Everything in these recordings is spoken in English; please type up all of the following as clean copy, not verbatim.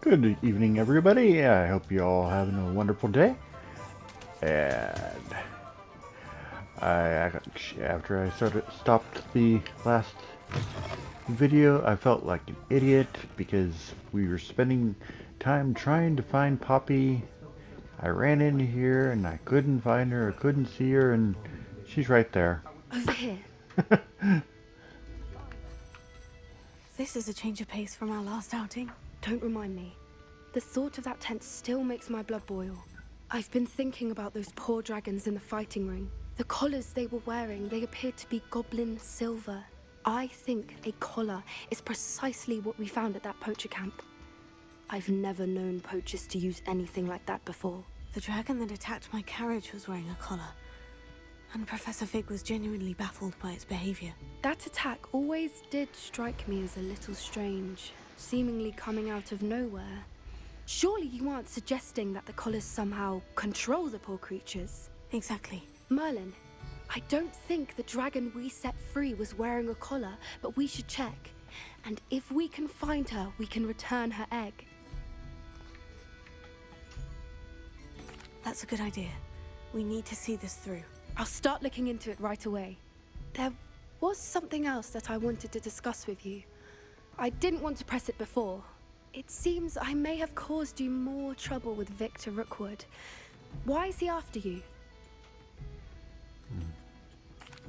Good evening, everybody. I hope you all having a wonderful day. And after I stopped the last video, I felt like an idiot because we were spending time trying to find Poppy. I ran into here and I couldn't find her, I couldn't see her, and she's right there. Over here. This is a change of pace from our last outing. Don't remind me. The thought of that tent still makes my blood boil. I've been thinking about those poor dragons in the fighting ring. The collars they were wearing, they appeared to be goblin silver. I think a collar is precisely what we found at that poacher camp. I've never known poachers to use anything like that before. The dragon that attacked my carriage was wearing a collar, and Professor Fig was genuinely baffled by its behavior. That attack always did strike me as a little strange, seemingly coming out of nowhere. Surely you aren't suggesting that the collars somehow control the poor creatures? Exactly. Merlin, I don't think the dragon we set free was wearing a collar, but we should check. And if we can find her, we can return her egg. That's a good idea. We need to see this through. I'll start looking into it right away. There was something else that I wanted to discuss with you. I didn't want to press it before. It seems I may have caused you more trouble with Victor Rookwood. Why is he after you?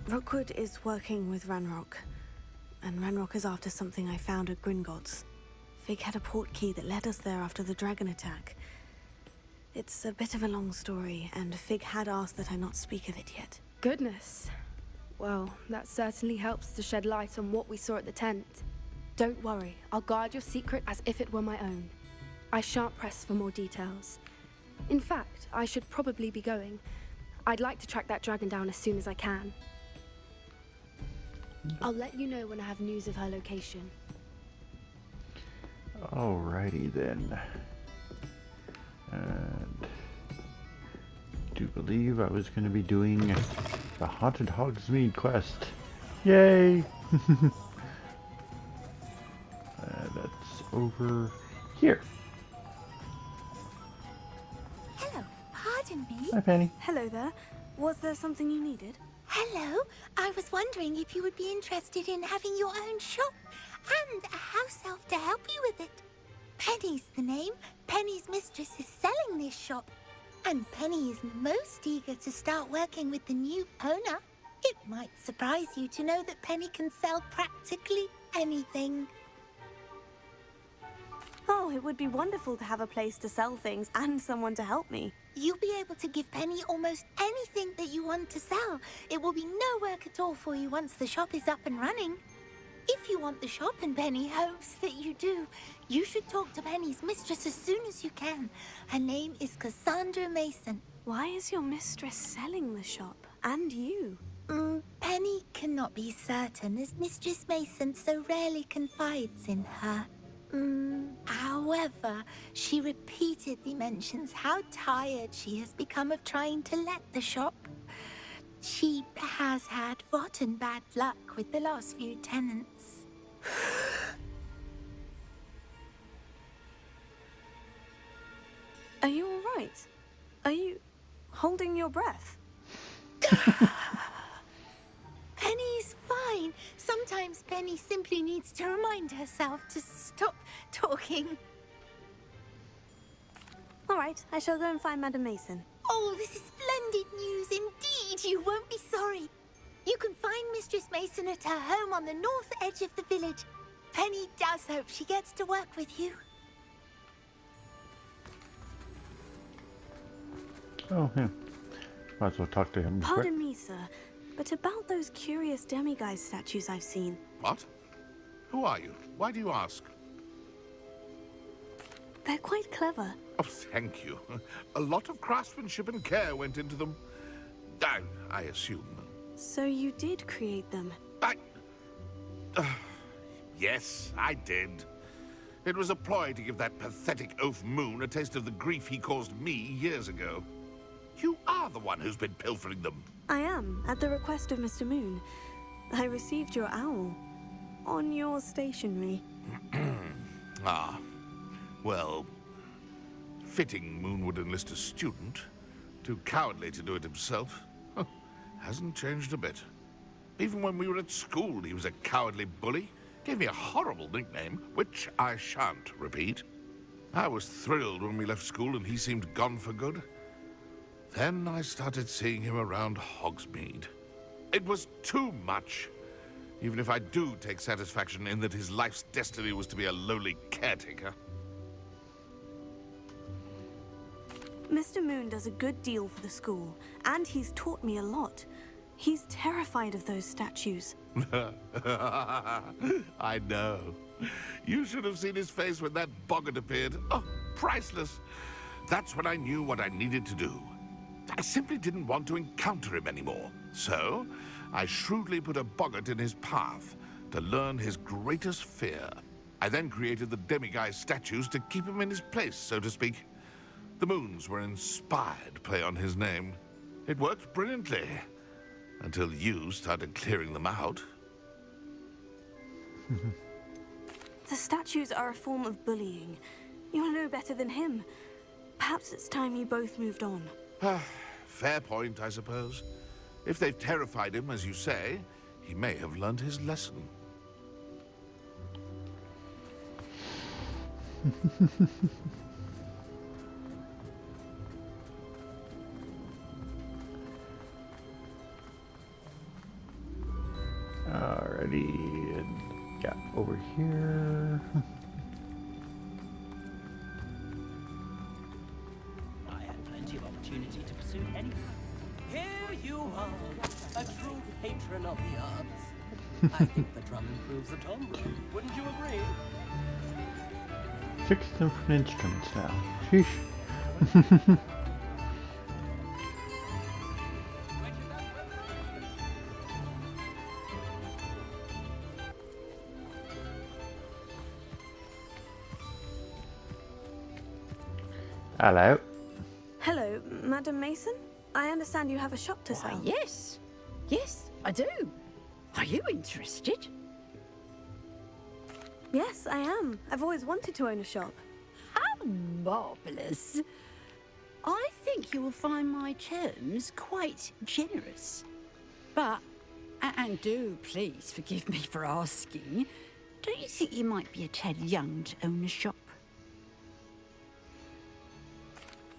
Rookwood is working with Ranrock, and Ranrock is after something I found at Gringotts. Fig had a portkey that led us there after the dragon attack. It's a bit of a long story, and Fig had asked that I not speak of it yet. Goodness. Well, that certainly helps to shed light on what we saw at the tent. Don't worry, I'll guard your secret as if it were my own. I shan't press for more details. In fact, I should probably be going. I'd like to track that dragon down as soon as I can. I'll let you know when I have news of her location. Alrighty then. And I do believe I was going to be doing the Haunted Hogsmeade quest. Yay! That's over here. Hello, pardon me. Hi, Penny. Hello there. Was there something you needed? Hello, I was wondering if you would be interested in having your own shop and a house elf to help you with it. Penny's the name. Penny's mistress is selling this shop, and Penny is most eager to start working with the new owner. It might surprise you to know that Penny can sell practically anything. Oh, it would be wonderful to have a place to sell things and someone to help me. You'll be able to give Penny almost anything that you want to sell. It will be no work at all for you once the shop is up and running. If you want the shop, and Penny hopes that you do, you should talk to Penny's mistress as soon as you can. Her name is Cassandra Mason. Why is your mistress selling the shop? And you? Penny cannot be certain, as Mistress Mason so rarely confides in her. However, she repeatedly mentions how tired she has become of trying to let the shop. She has had rotten bad luck with the last few tenants. Are you all right? Are you holding your breath? Penny's fine. Sometimes Penny simply needs to remind herself to stop talking. All right, I shall go and find Madam Mason. Oh, this is splendid news indeed. You won't be sorry. You can find Mistress Mason at her home on the north edge of the village. Penny does hope she gets to work with you. Oh, yeah. Might as well talk to him. Pardon me, sir, but about those curious demiguise statues I've seen. What? Who are you? Why do you ask? They're quite clever. Oh, thank you. A lot of craftsmanship and care went into them. I assume. So you did create them? Yes, I did. It was a ploy to give that pathetic oaf Moon a taste of the grief he caused me years ago. You are the one who's been pilfering them. I am, at the request of Mr. Moon. I received your owl on your stationery. Ah, Well, fitting Moon would enlist a student. Too cowardly to do it himself. Hasn't changed a bit. Even when we were at school, he was a cowardly bully. Gave me a horrible nickname, which I shan't repeat. I was thrilled when we left school and he seemed gone for good. Then I started seeing him around Hogsmeade. It was too much. Even if I do take satisfaction in that his life's destiny was to be a lowly caretaker. Mr. Moon does a good deal for the school, and he's taught me a lot. He's terrified of those statues. I know. You should have seen his face when that boggart appeared. Oh, priceless. That's when I knew what I needed to do. I simply didn't want to encounter him anymore. So, I shrewdly put a boggart in his path to learn his greatest fear. I then created the demiguise statues to keep him in his place, so to speak. The moons were inspired play on his name. It worked brilliantly. Until you started clearing them out. The statues are a form of bullying. You'll know better than him. Perhaps it's time you both moved on. Fair point, I suppose. If they've terrified him, as you say, he may have learned his lesson. Alrighty, and got over here. I had plenty of opportunity to pursue any. Here you are, a true patron of the arts. I think the drum improves the timbre. Wouldn't you agree? 6 different instruments now. Sheesh. Hello. Hello, Madam Mason? I understand you have a shop to sell. Yes. Yes, I do. Are you interested? Yes, I am. I've always wanted to own a shop. How marvellous. I think you will find my terms quite generous. But, and do please forgive me for asking, don't you think you might be a tad young to own a shop?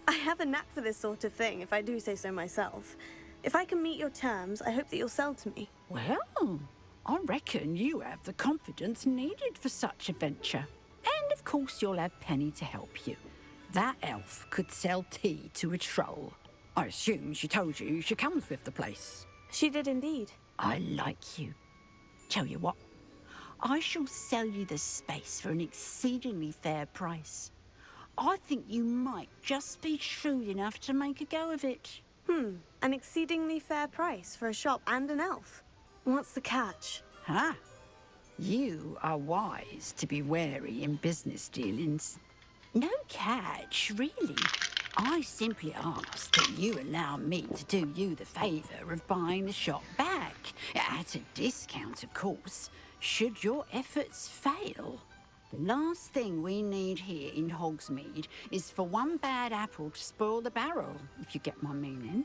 I have a knack for this sort of thing, if I do say so myself. If I can meet your terms, I hope that you'll sell to me. Well, I reckon you have the confidence needed for such a venture. And of course you'll have Penny to help you. That elf could sell tea to a troll. I assume she told you she comes with the place. She did indeed. I like you. Tell you what, I shall sell you the space for an exceedingly fair price. I think you might just be shrewd enough to make a go of it. An exceedingly fair price for a shop and an elf. What's the catch? Ah, you are wise to be wary in business dealings. No catch, really. I simply ask that you allow me to do you the favour of buying the shop back. At a discount, of course, should your efforts fail. The last thing we need here in Hogsmeade is for one bad apple to spoil the barrel, if you get my meaning.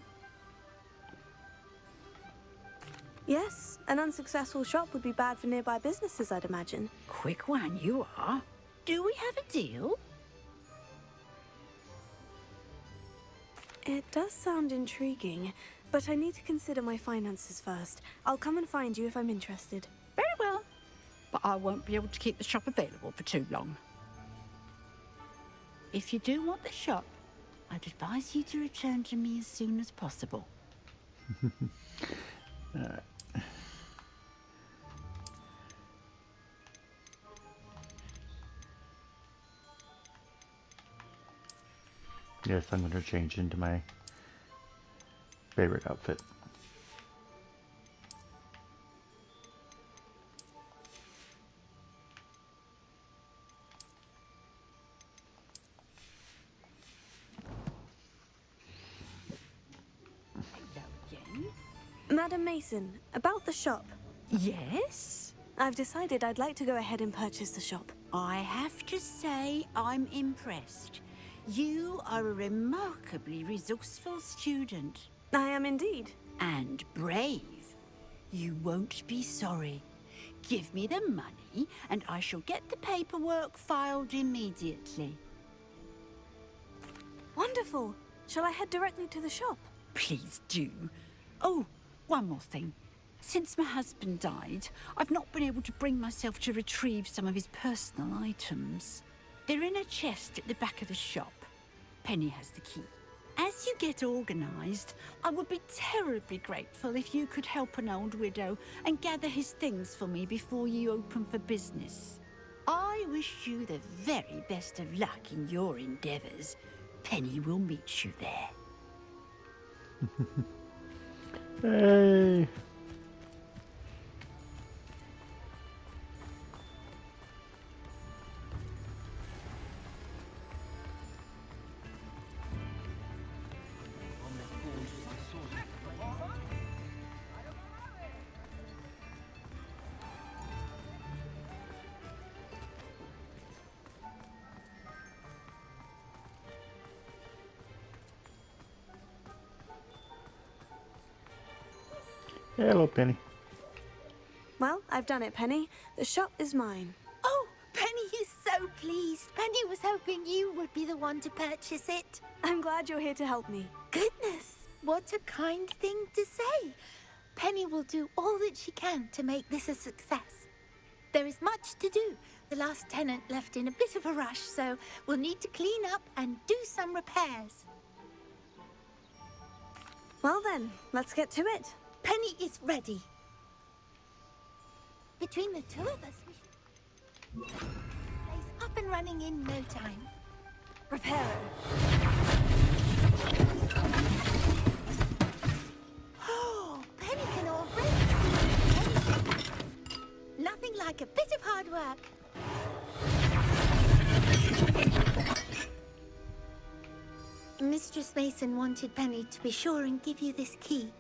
Yes, an unsuccessful shop would be bad for nearby businesses, I'd imagine. Quick one you are. Do we have a deal? It does sound intriguing, but I need to consider my finances first. I'll come and find you if I'm interested. Very well. But I won't be able to keep the shop available for too long. If you do want the shop, I'd advise you to return to me as soon as possible. Yes, I'm going to change into my favorite outfit. Hello again. Madam Mason, about the shop. Yes? I've decided I'd like to go ahead and purchase the shop. I have to say I'm impressed. You are a remarkably resourceful student. I am indeed. And brave. You won't be sorry. Give me the money, and I shall get the paperwork filed immediately. Wonderful. Shall I head directly to the shop? Please do. Oh, one more thing. Since my husband died, I've not been able to bring myself to retrieve some of his personal items. They're in a chest at the back of the shop. Penny has the key. As you get organised, I would be terribly grateful if you could help an old widow and gather his things for me before you open for business. I wish you the very best of luck in your endeavours. Penny will meet you there. Hey. Hello, Penny. Well, I've done it, Penny. The shop is mine. Oh, Penny is so pleased. Penny was hoping you would be the one to purchase it. I'm glad you're here to help me. Goodness, what a kind thing to say. Penny will do all that she can to make this a success. There is much to do. The last tenant left in a bit of a rush, so we'll need to clean up and do some repairs. Well then, let's get to it. Penny is ready. Between the two of us, we should... Place up and running in no time. Repairer. Oh, Penny can already see anything. Nothing like a bit of hard work. Mistress Mason wanted Penny to be sure and give you this key.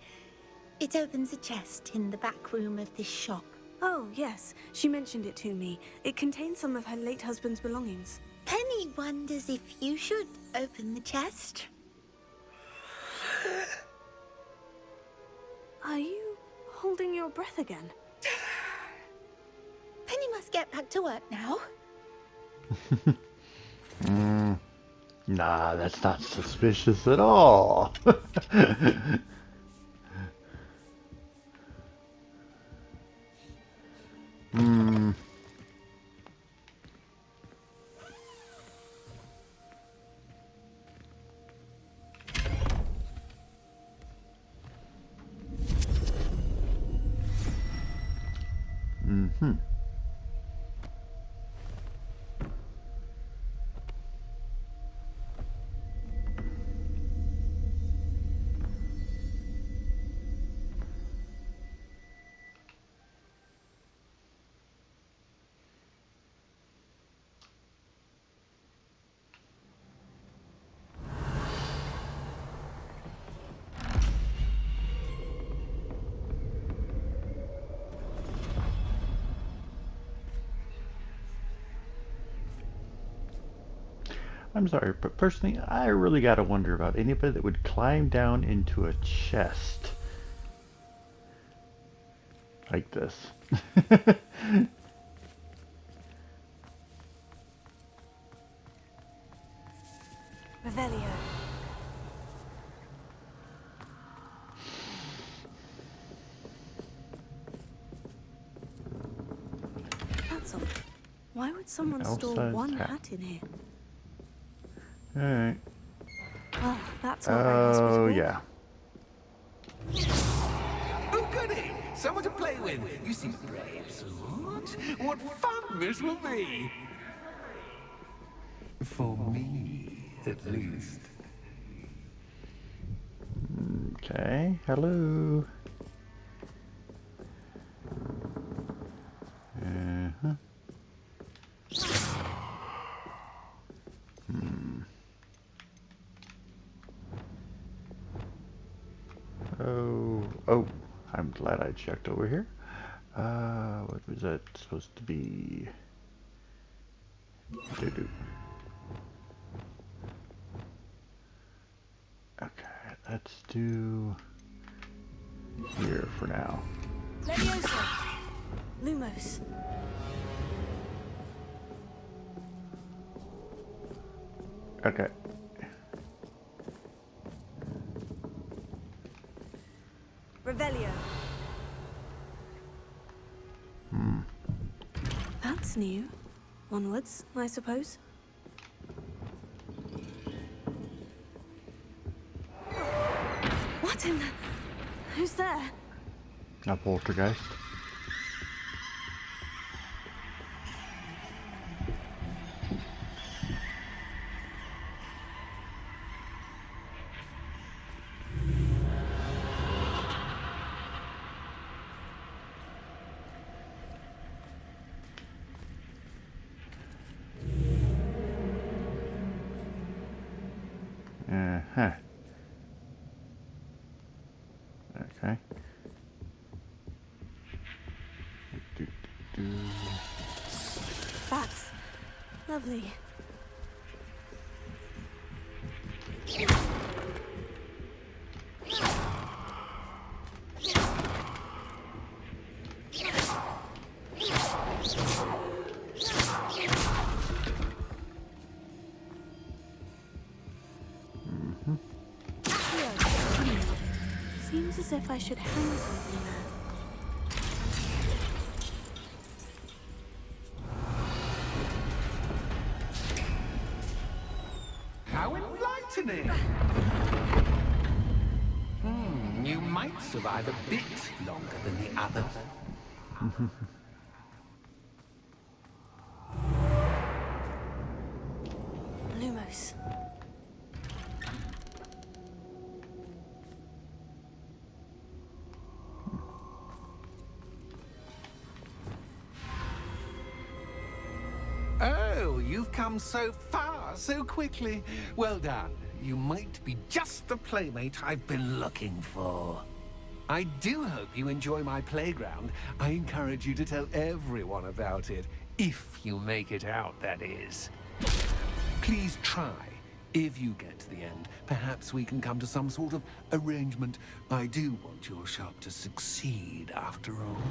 It opens a chest in the back room of this shop. Oh, yes. She mentioned it to me. It contains some of her late husband's belongings. Penny wonders if you should open the chest. Are you holding your breath again? Penny must get back to work now. Nah, that's not suspicious at all. I'm sorry, but personally, I really gotta wonder about anybody that would climb down into a chest like this. Revelio. That's odd. Why would someone store Elf-sized one hat. hat in here? Alright. Well, that's not very Oh, hospitable. yeah. Oh, goody! Someone to play with. You seem brave, sweetheart. What fun this will be! For me, at least. Okay, hello. Oh, I'm glad I checked over here. What was that supposed to be? Okay, let's do here for now. Leviosa! Lumos. Okay. Revelio. That's new. Onwards, I suppose. What in the... Who's there? A poltergeist. Uh-huh. Okay. Bats. Lovely. Seems as if I should hang something there. How enlightening! You might survive a bit longer than the others. Lumos. Oh, you've come so far, so quickly. Well done. You might be just the playmate I've been looking for. I do hope you enjoy my playground. I encourage you to tell everyone about it. If you make it out, that is. Please try. If you get to the end, perhaps we can come to some sort of arrangement. I do want your shop to succeed, after all.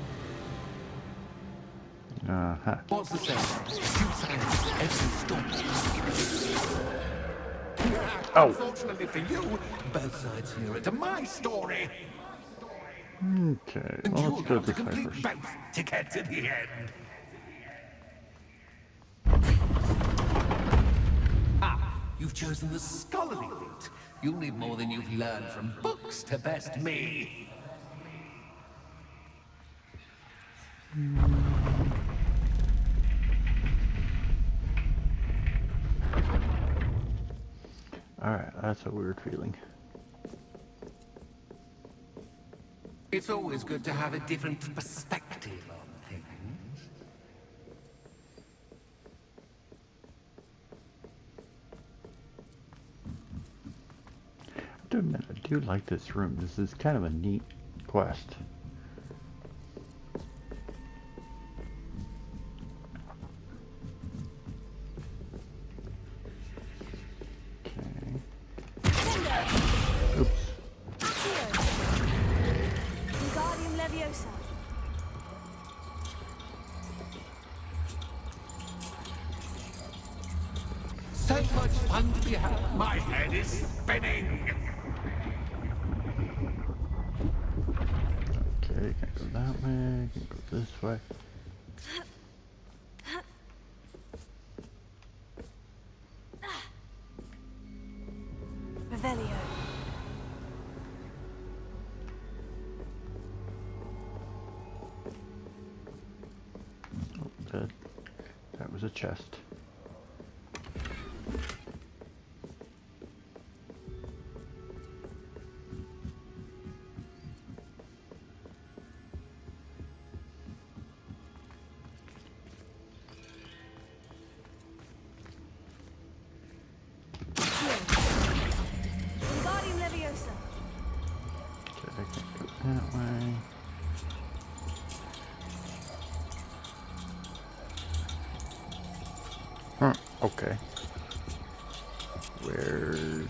Uh-huh. What's the saying? Two sides to every story. Oh. Unfortunately for you, both sides hear it to my story. Okay, And well, you'll let's go have to this way complete first. both to get to the end. Ah, you've chosen the scholarly route. You'll need more than you've learned from books to best me. Alright, that's a weird feeling. It's always good to have a different perspective on things. I have to admit, I do like this room. This is kind of a neat quest. Oops. Wingardium Leviosa. So much fun to be had. My head is spinning. Okay, can't go that way, can't go this way. Revelio. Oh, that was a chest. Wingardium Leviosa. Okay, I can't go that way. Huh, okay. Where's...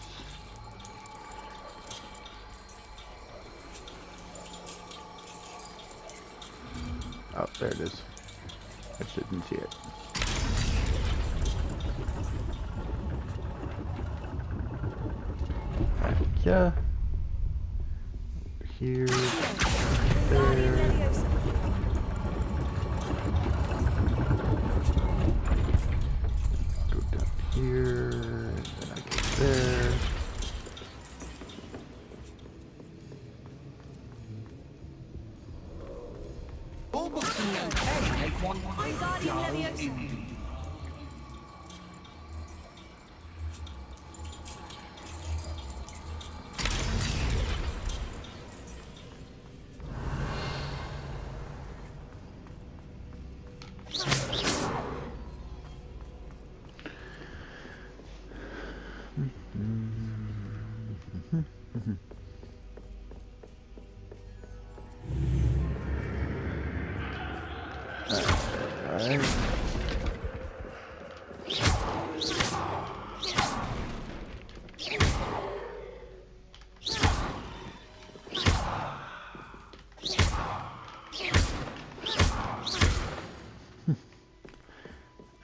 Oh, there it is. I just didn't see it. Yeah. Here. There. Go down here. And then I get there. All but okay make one dull indeed.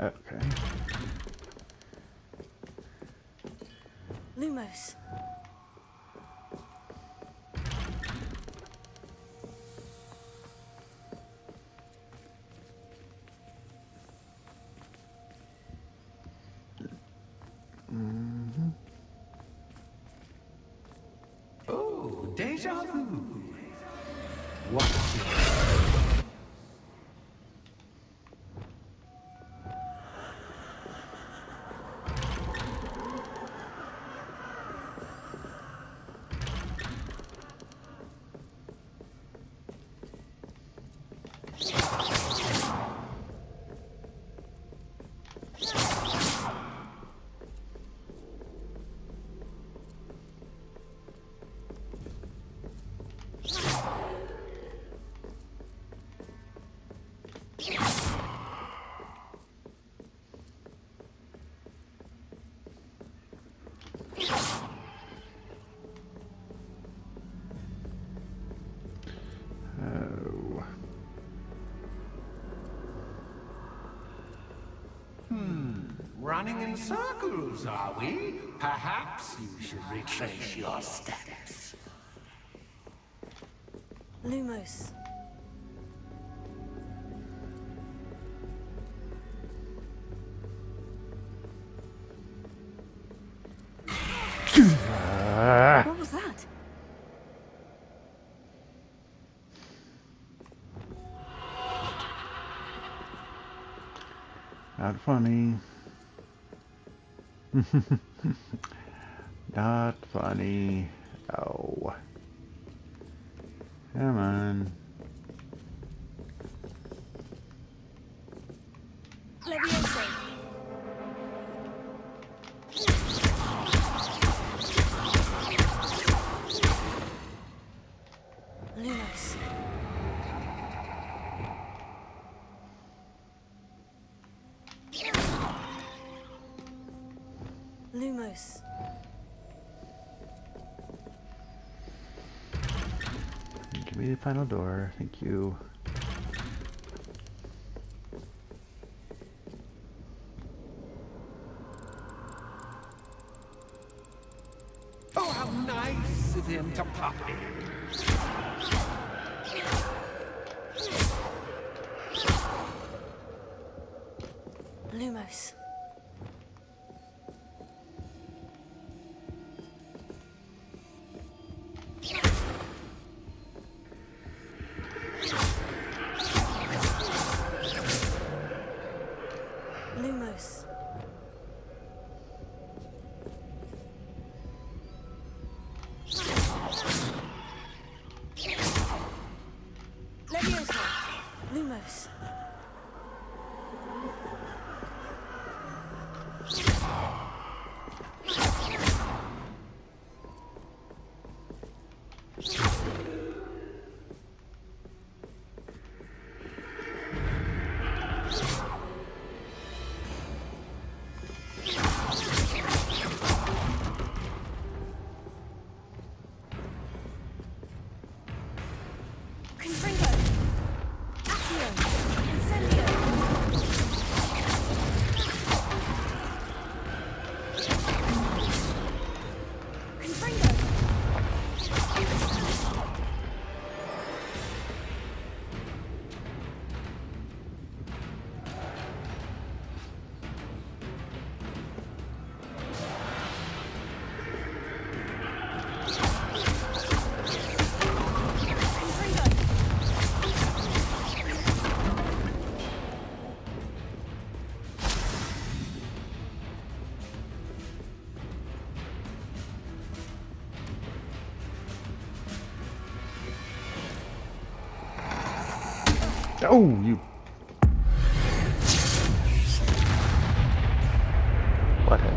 Okay. Lumos. Oh, deja vu. What? Oh. Running in circles, are we? Perhaps you should retrace your steps. Lumos. What was that? Not funny. Not funny. Oh. Come on. Leviosa. Lumos. Lumos. Give me the final door. Thank you. Oh, how nice of him to pop in. Lumos. Lumos. Leviosa. Lumos. Oh, you. What happened?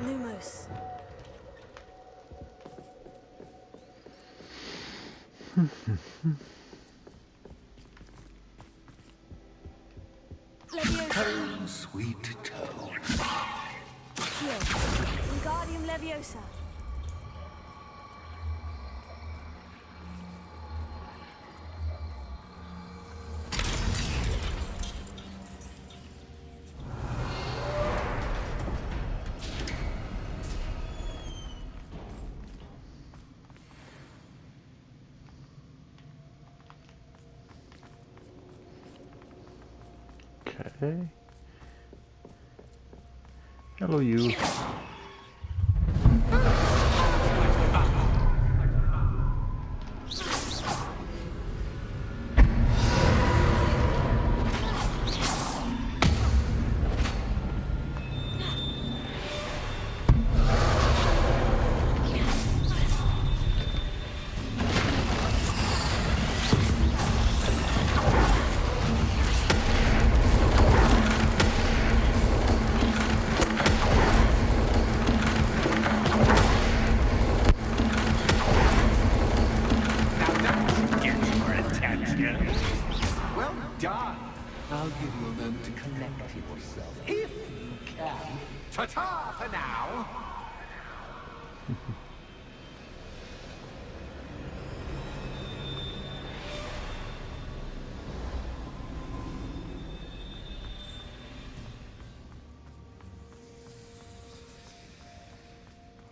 Lumos. Tone, sweet tone. Here. Wingardium Leviosa. Okay. Hello, you. Well done. I'll give you a moment to collect yourself, if you can. Ta-ta for now.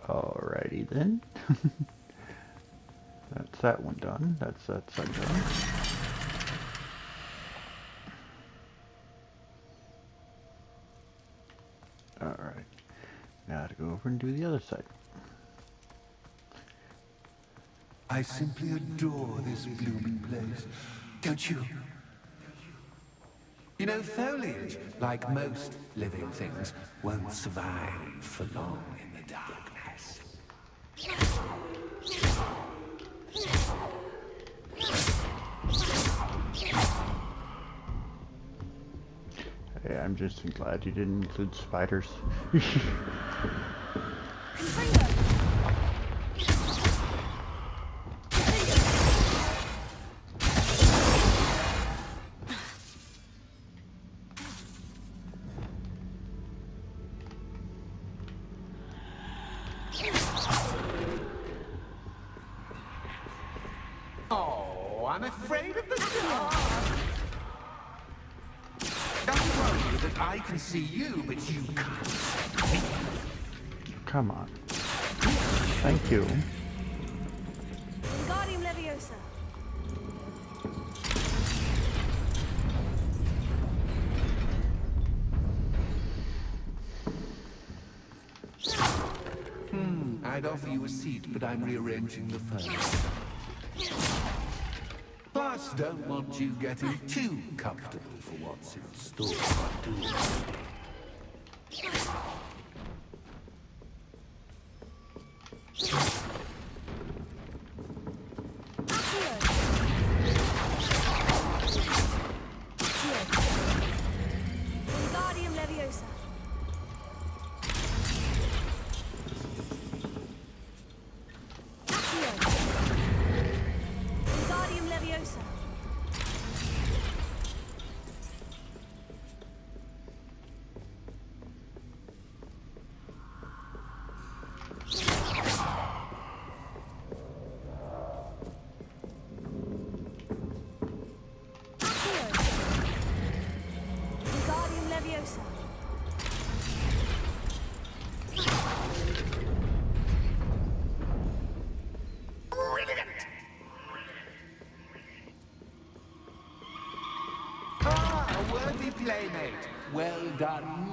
Alrighty then. That's that one done. That's that side done. Alright. Now to go over and do the other side. I simply adore this blooming place. Don't you? You know, foliage, like most living things, won't survive for long in the darkness. Hey, I'm just glad you didn't include spiders. Oh, I'm afraid of the dark. Don't worry that I can see you, but you can't see me. Come on. Thank you. Wingardium Leviosa. I'd offer you a seat, but I'm rearranging the furniture. Plus, don't want you getting too comfortable for what's in store, do you? Wingardium Leviosa. Wingardium Leviosa. Wingardium Leviosa. Ah, a worthy playmate. Well done.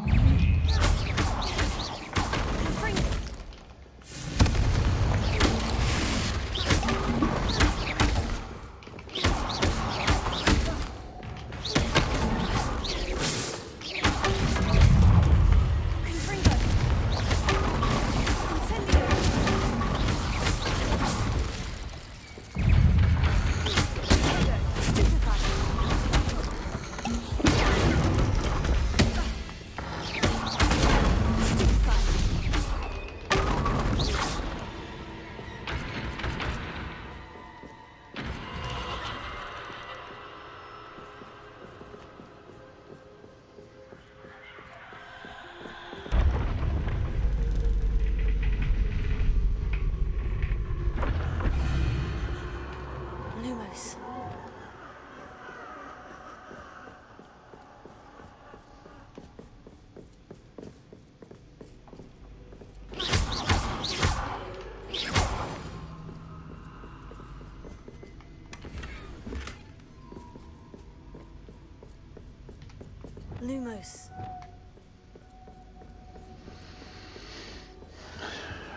Lumos.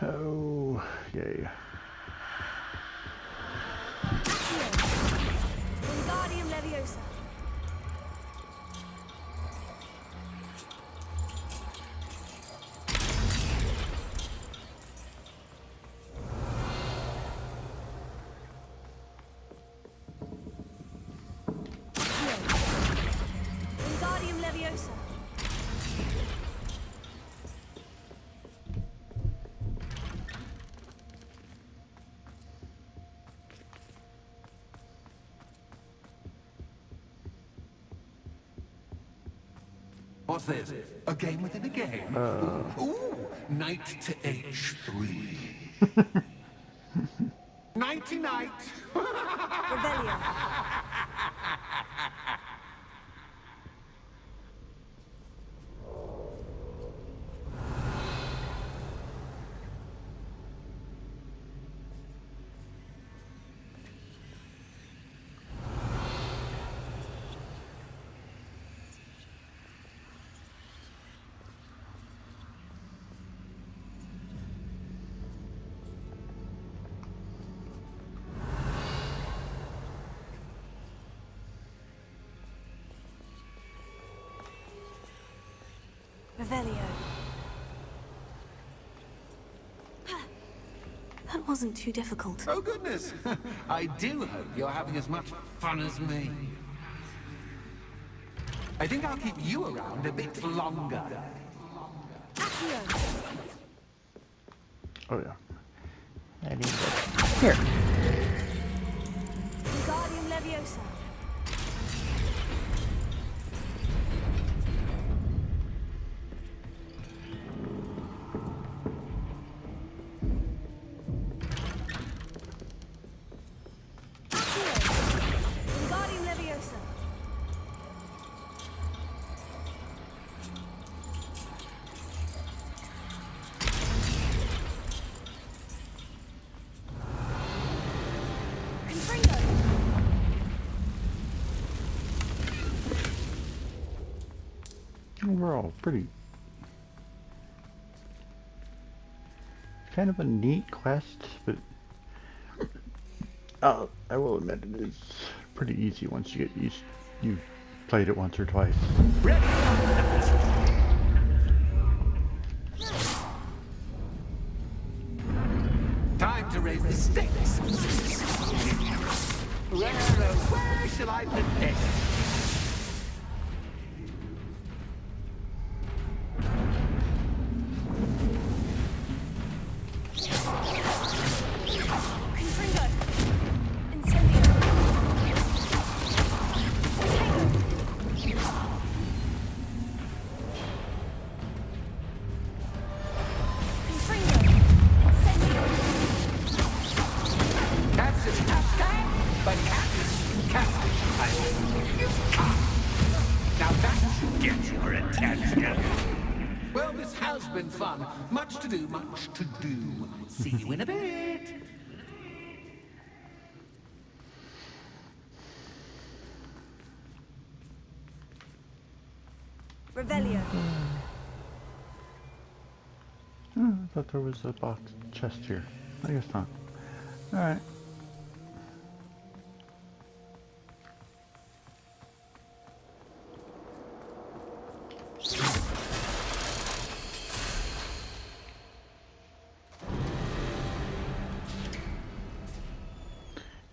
Oh, yay. Wingardium Leviosa. Wingardium Leviosa. What's this? A game within a game? Ooh, knight to H3. Nighty-night. Revelio. Revelio. That wasn't too difficult. Oh, goodness. I do hope you're having as much fun as me. I think I'll keep you around a bit longer. Accio. Oh, yeah. I need that. Here. Wingardium Leviosa. Wingardium Leviosa. Confringo. Overall, pretty. Kind of a neat quest, but I will admit it is pretty easy once you get used. You've played it once or twice. Time to raise the stakes. Where shall I put this? Confringo. Incendio. Confringo. Incendio. That's it. But Captain, now that should get your attention. Well, this has been fun. Much to do, much to do. See you in a bit. Revelio. Oh, I thought there was a box chest here. I guess not. Alright.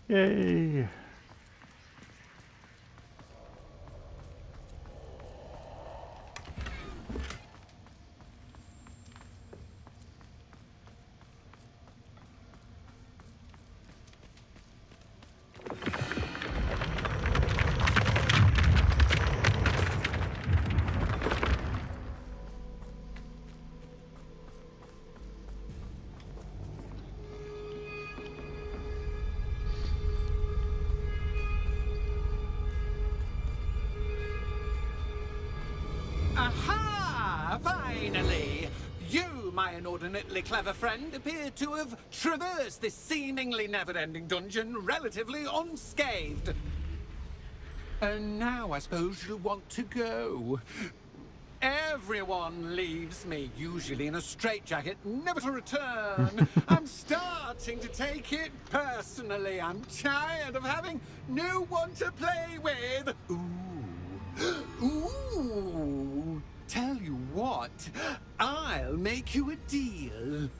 Yay! Aha! Finally! You, my inordinately clever friend, appear to have traversed this seemingly never-ending dungeon relatively unscathed. And now I suppose you'll want to go. Everyone leaves me, usually in a straitjacket, never to return. I'm starting to take it personally. I'm tired of having no one to play with. Ooh. Ooh. Tell you what, I'll make you a deal.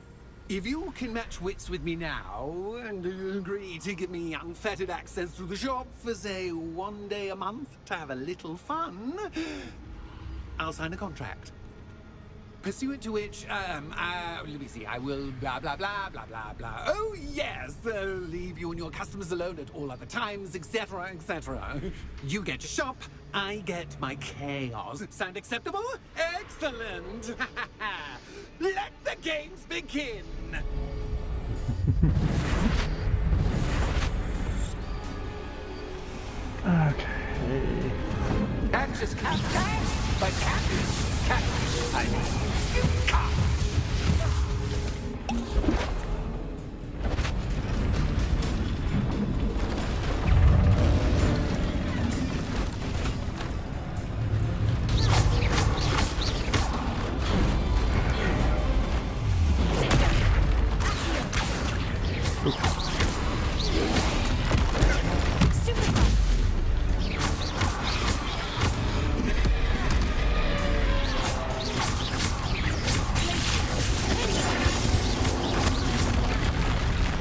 If you can match wits with me now and agree to give me unfettered access to the shop for, say, 1 day a month to have a little fun, I'll sign a contract. Pursuant to which, let me see, I will blah, blah, blah, blah, blah, blah. Oh, yes, leave you and your customers alone at all other times, etc., etc. You get your shop, I get my chaos. Sound acceptable? Excellent! Let the games begin! Okay. Anxious cat, but cat, I mean, cat.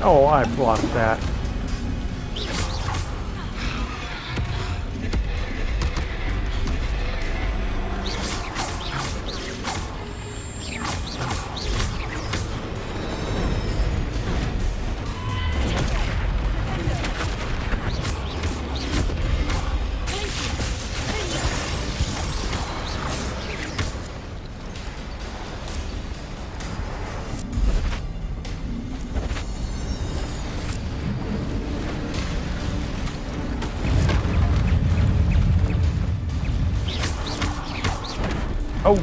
Oh, I blocked that. Oh!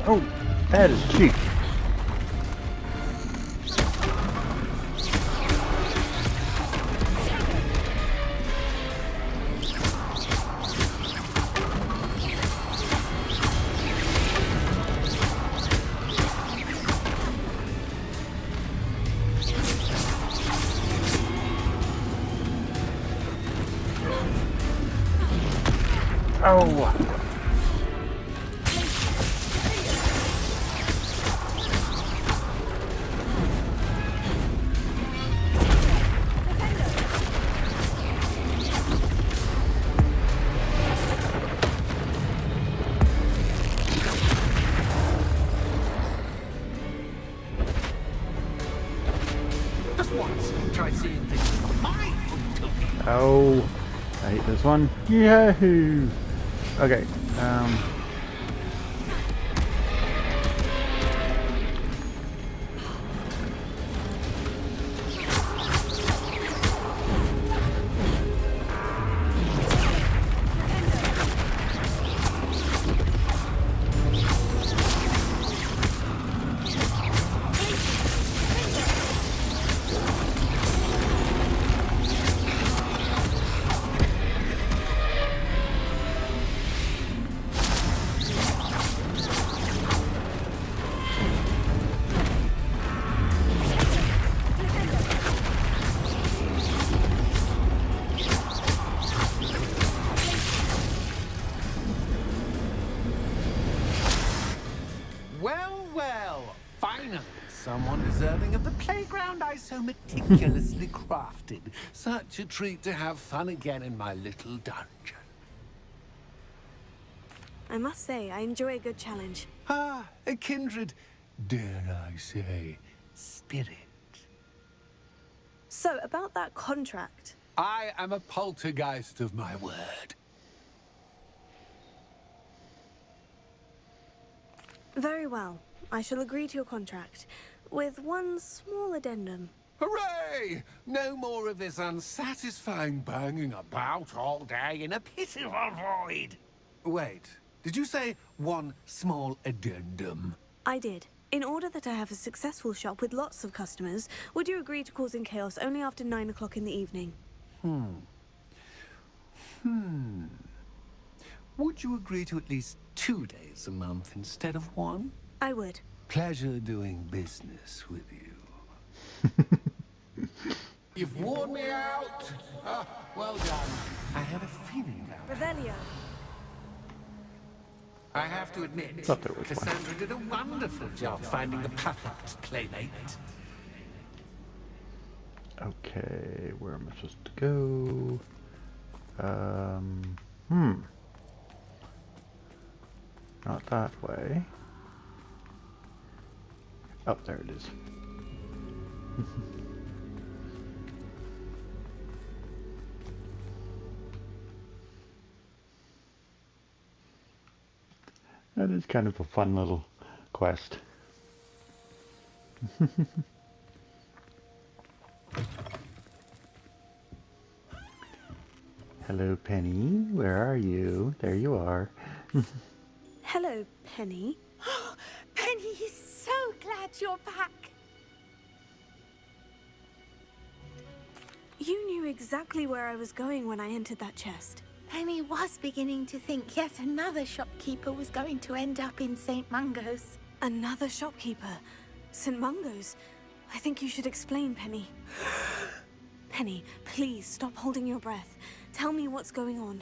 Oh, that is cheap. Oh! Just once, try seeing things from my point of view. Oh, I hate this one. Yahoo! Okay, Finally, someone deserving of the playground I so meticulously crafted. Such a treat to have fun again in my little dungeon. I must say, I enjoy a good challenge. Ah, a kindred, dare I say, spirit. So, about that contract. I am a poltergeist of my word. Very well. I shall agree to your contract, with one small addendum. Hooray! No more of this unsatisfying banging about all day in a pitiful void. Wait, did you say one small addendum? I did. In order that I have a successful shop with lots of customers, would you agree to causing chaos only after 9 o'clock in the evening? Would you agree to at least 2 days a month instead of 1? I would. Pleasure doing business with you. You've worn me out. Well done. I had a feeling about it. Revelio. I have to admit, Thought there was one. Cassandra did a wonderful job finding the perfect playmate. Okay, where am I supposed to go? Not that way. Oh, there it is. That is kind of a fun little quest. Hello, Penny. Where are you? There you are. Hello, Penny. Penny is so glad you're back. You knew exactly where I was going when I entered that chest. Penny was beginning to think yet another shopkeeper was going to end up in St. Mungo's. Another shopkeeper? St. Mungo's? I think you should explain, Penny. Penny, please stop holding your breath. Tell me what's going on.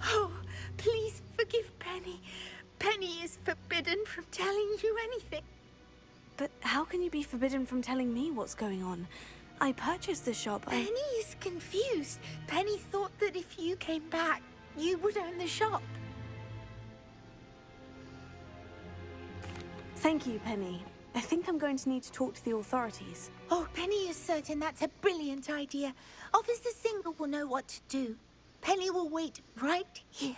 Oh, please forgive Penny. Penny is forbidden from telling you anything. But how can you be forbidden from telling me what's going on? I purchased the shop. Penny is confused. Penny thought that if you came back, you would own the shop. Thank you, Penny. I think I'm going to need to talk to the authorities. Oh, Penny is certain that's a brilliant idea. Officer Singer will know what to do. Penny will wait right here.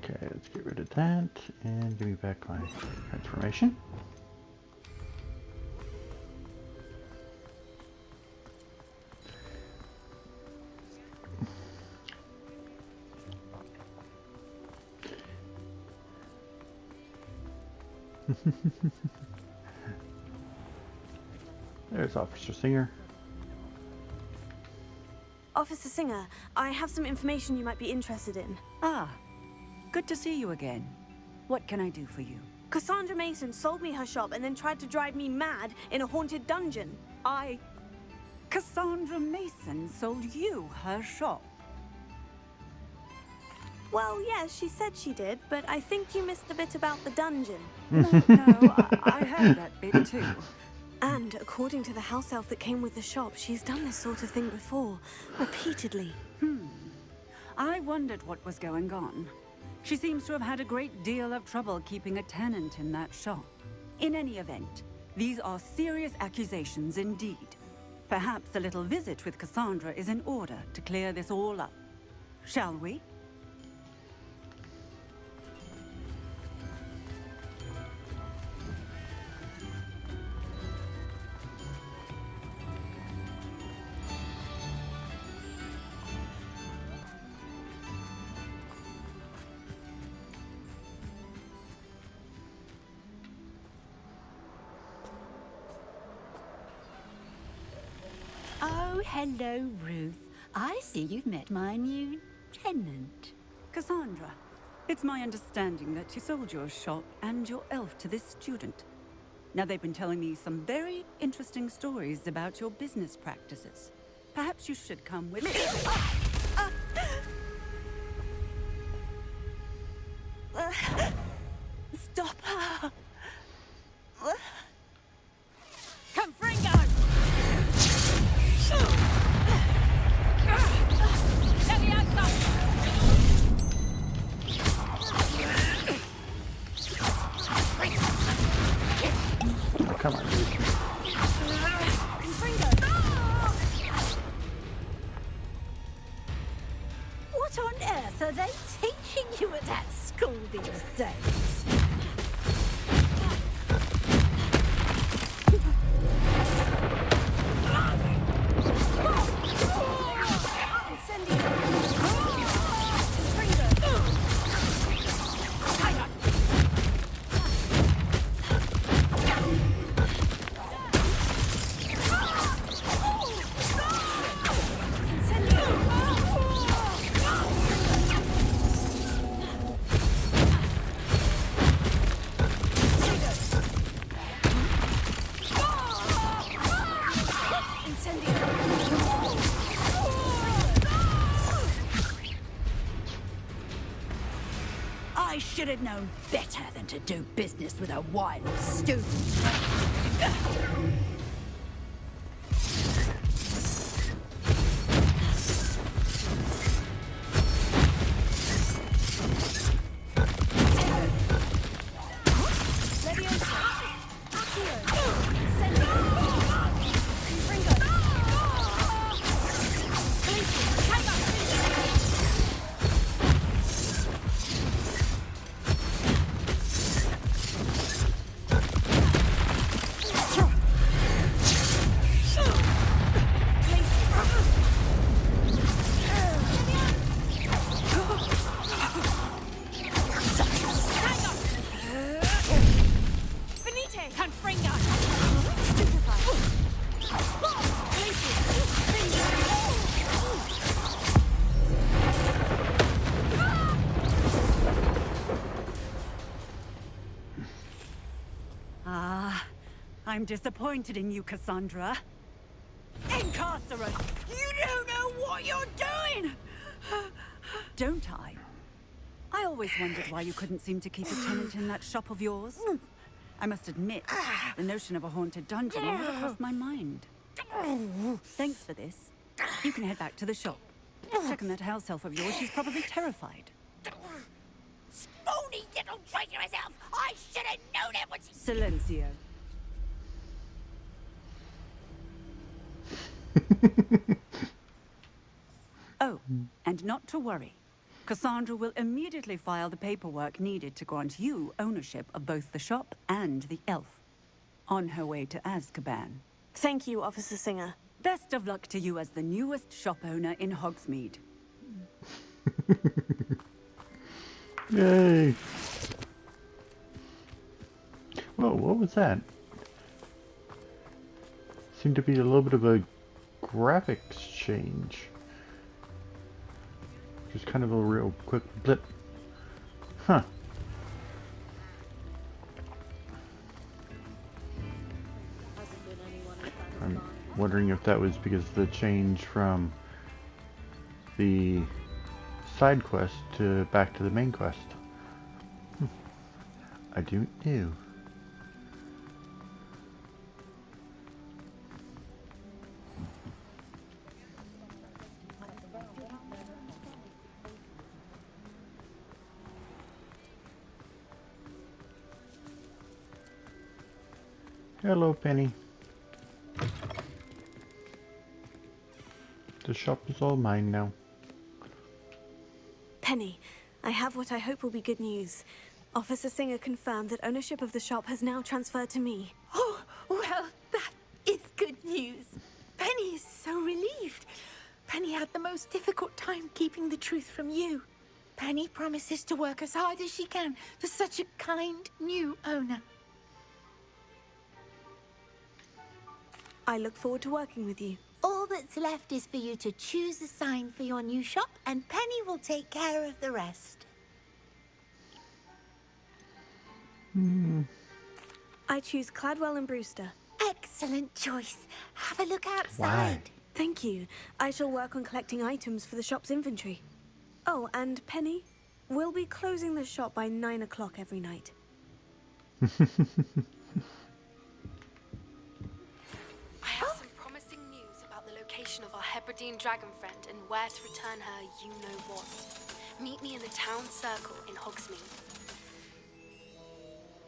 Okay, let's get rid of that and give me back my transformation. There's Officer Singer. Officer Singer, I have some information you might be interested in. Ah, good to see you again. What can I do for you? Cassandra Mason sold me her shop and then tried to drive me mad in a haunted dungeon. Cassandra Mason sold you her shop? Well, yes, she said she did, but I think you missed the bit about the dungeon. No, I heard that bit too. And according to the house elf that came with the shop, she's done this sort of thing before, repeatedly. I wondered what was going on. She seems to have had a great deal of trouble keeping a tenant in that shop. In any event, these are serious accusations indeed. Perhaps a little visit with Cassandra is in order to clear this all up. Shall we? Oh, hello, Ruth. I see you've met my new tenant. Cassandra, it's my understanding that you sold your shop and your elf to this student. Now, they've been telling me some very interesting stories about your business practices. Perhaps you should come with me. Stop her! Confringo! Come on, dude. What on earth are they teaching you at that school these days? should have known better than to do business with a wild student. I'm disappointed in you, Cassandra. Incarcerate! You don't know what you're doing! Don't I? I always wondered why you couldn't seem to keep a tenant in that shop of yours. I must admit, the notion of a haunted dungeon never crossed my mind. Thanks for this. You can head back to the shop. Second that house elf of yours, she's probably terrified. Spoony little traitor herself! I should have known it when she... Silencio. Oh, and not to worry. Cassandra will immediately file the paperwork needed to grant you ownership of both the shop and the elf. On her way to Azkaban. Thank you, Officer Singer. Best of luck to you as the newest shop owner in Hogsmeade. Yay! Whoa, what was that? Seemed to be a little bit of a graphics change. Just kind of a real quick blip. Huh. I'm wondering if that was because of the change from the side quest to back to the main quest. I don't know. Hello, Penny. The shop is all mine now. Penny, I have what I hope will be good news. Officer Singer confirmed that ownership of the shop has now transferred to me. Oh, well, that is good news. Penny is so relieved. Penny had the most difficult time keeping the truth from you. Penny promises to work as hard as she can for such a kind new owner. I look forward to working with you. All that's left is for you to choose a sign for your new shop, and Penny will take care of the rest. I choose Cladwell and Brewster. Excellent choice. Have a look outside. Why? Thank you. I shall work on collecting items for the shop's inventory. Oh, and Penny, we'll be closing the shop by 9 o'clock every night. Of our Hebridean dragon friend and where to return her you-know-what. Meet me in the town circle in Hogsmeade.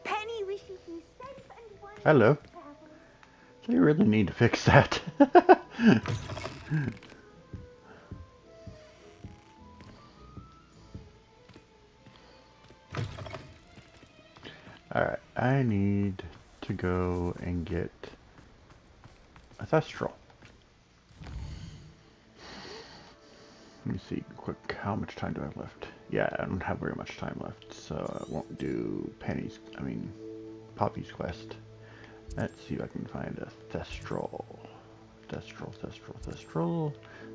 Penny wishes you safe and wonderful. Hello. They really need to fix that. Alright, I need to go and get a Thestral. Let me see quick, how much time do I have left? Yeah, I don't have very much time left, so I won't do Poppy's quest. Let's see if I can find a Thestral. Thestral.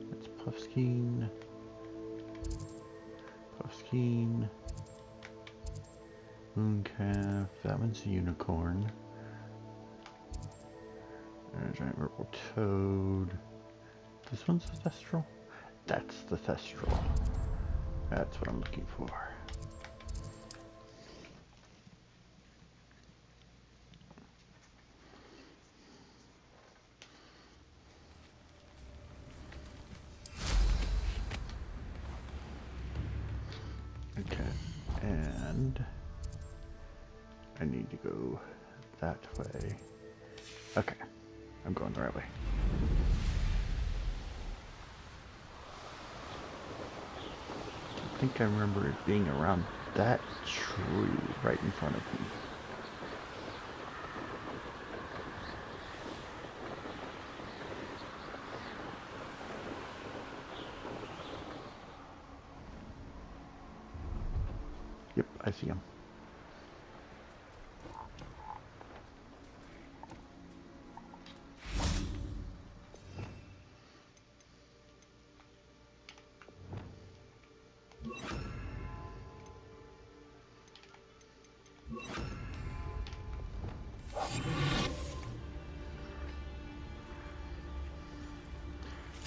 That's Puffskein. Mooncalf, that one's a unicorn. And a giant purple toad. This one's a Thestral? That's the Thestral. That's what I'm looking for. And I need to go that way. Okay, I'm going the right way. I think I remember it being around that tree right in front of me. Yep, I see him.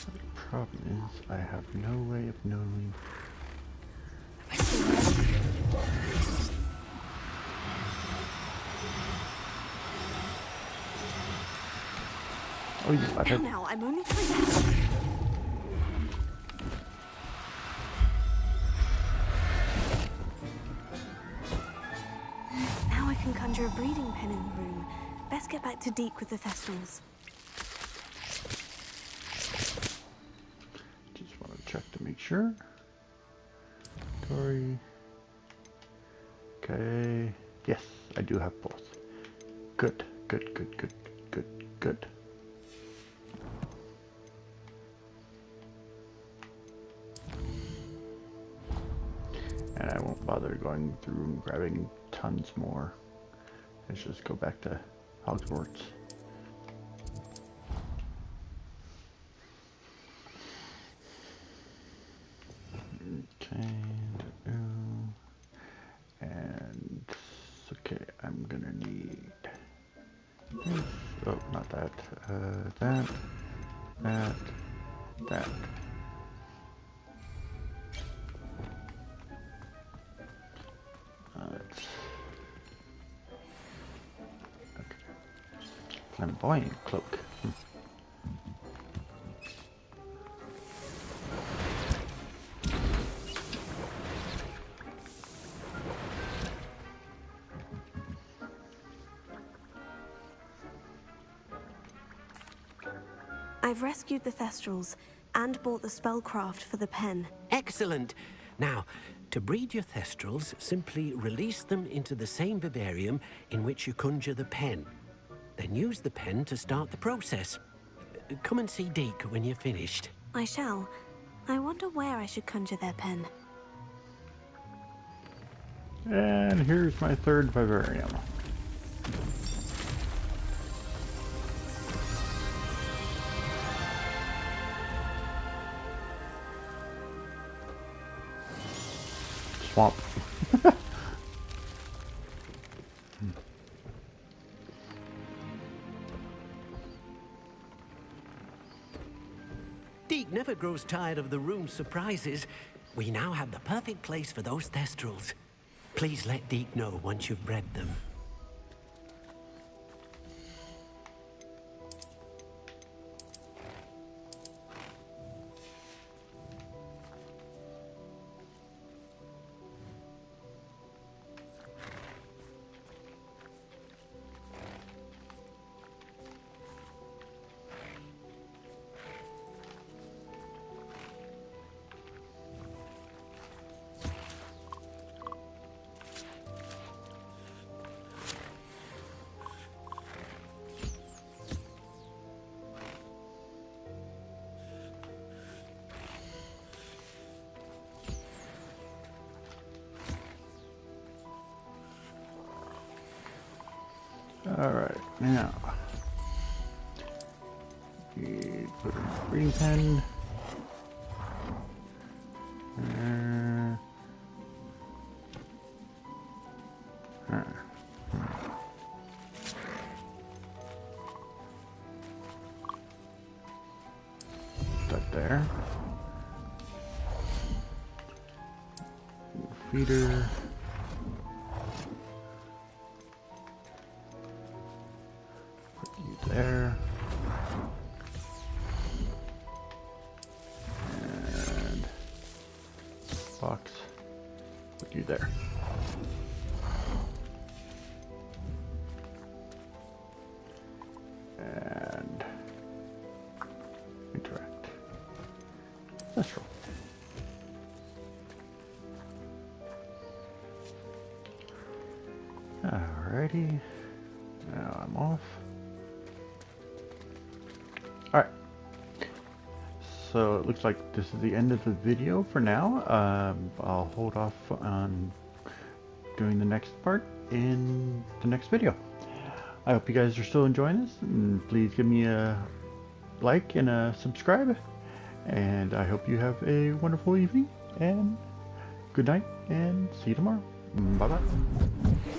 The problem is I have no way of knowing. Oh, you butthead. Now, I'm only trying to... Now I can conjure a breeding pen in the room. Best get back to Deke with the Thestrals. Just want to check to make sure. Sorry. Okay. Yes, I do have both. Good, good, good, good, good, good. And I won't bother going through and grabbing tons more. Let's just go back to Hogwarts. Okay. And okay, I'm gonna need this. Oh, not that. That. That. Let's. Okay. Flamboyant cloak. I've rescued the Thestrals and bought the spellcraft for the pen. Excellent. Now, to breed your Thestrals, simply release them into the same vivarium in which you conjure the pen. Then use the pen to start the process. Come and see Deke when you're finished. I shall. I wonder where I should conjure their pen. And here's my third vivarium. Swamp. Deke never grows tired of the room's surprises. We now have the perfect place for those Thestrals. Please let Deke know once you've bred them. Alright, now you put in a reading pen. Start there. Feeder. There. And box put you there. And interact. Let's roll. Alrighty. Now I'm off. Alright. So it looks like this is the end of the video for now. I'll hold off on doing the next part in the next video. I hope you guys are still enjoying this, and please give me a like and a subscribe. And I hope you have a wonderful evening, and good night, and see you tomorrow. Bye bye.